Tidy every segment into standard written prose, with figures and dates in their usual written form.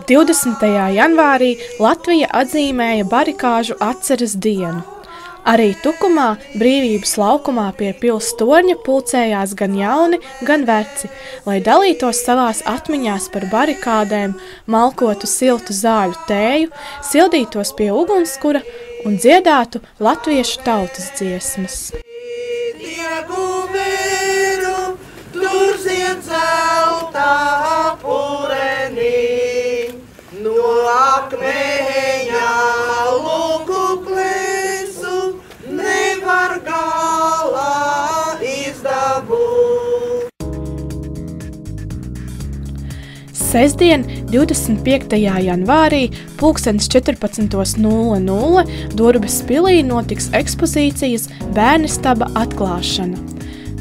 20. janvārī Latvija atzīmēja barikāžu atceres dienu. Arī Tukumā, Brīvības laukumā pie pils torņa pulcējās gan jauni, gan veci, lai dalītos savās atmiņās par barikādēm, malkotu siltu zāļu tēju, sildītos pie ugunskura un dziedātu latviešu tautas dziesmas. Akmeņa luku plēsu nevar galā izdabūt. Sestdien, 25. janvārī, 14:00 Durbes pilī notiks ekspozīcijas Bērnistaba atklāšana.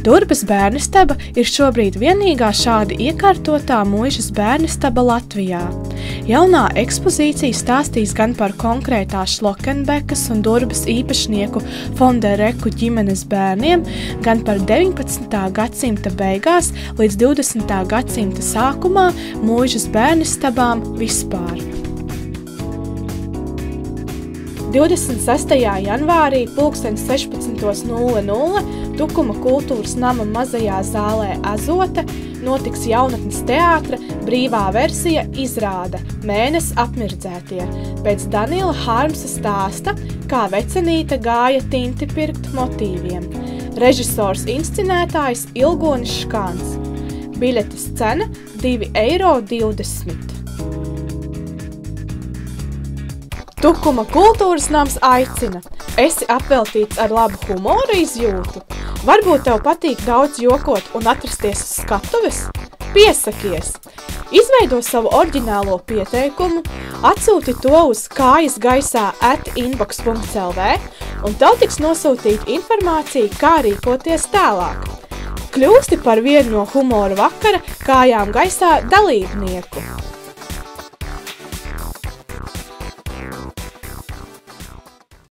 Durbes bērnistaba ir šobrīd vienīgā šādi iekārtotā muižas bērnistaba Latvijā. Jaunā ekspozīcija stāstīs gan par konkrētā Šlokenbekas un Durbes īpašnieku Fondereku ģimenes bērniem, gan par 19. gadsimta beigās līdz 20. gadsimta sākumā muižas bērnistabām vispār. 26. janvārī 16:00 Tukuma kultūras nama mazajā zālē Azote notiks jaunatnes teātra brīvā versija izrāde Mēnes apmirdzētie pēc Daniela Harmsa stāsta, kā vecenīte gāja tinti pirkt motīviem. Režisors inscenētājs Ilgonis Škāns. Biļetes cena €2,20. Tukuma kultūras nams aicina. Esi apveltīts ar labu humora izjūtu? Varbūt tev patīk daudz jokot un atrasties uz skatuves? Piesakies! Izveido savu oriģinālo pieteikumu, atsūti to uz kājasgaisā@inbox.lv un tev tiks nosūtīta informācija, kā rīkoties tālāk. Kļūsti par vienu no humora vakara Kājām gaisā dalībnieku.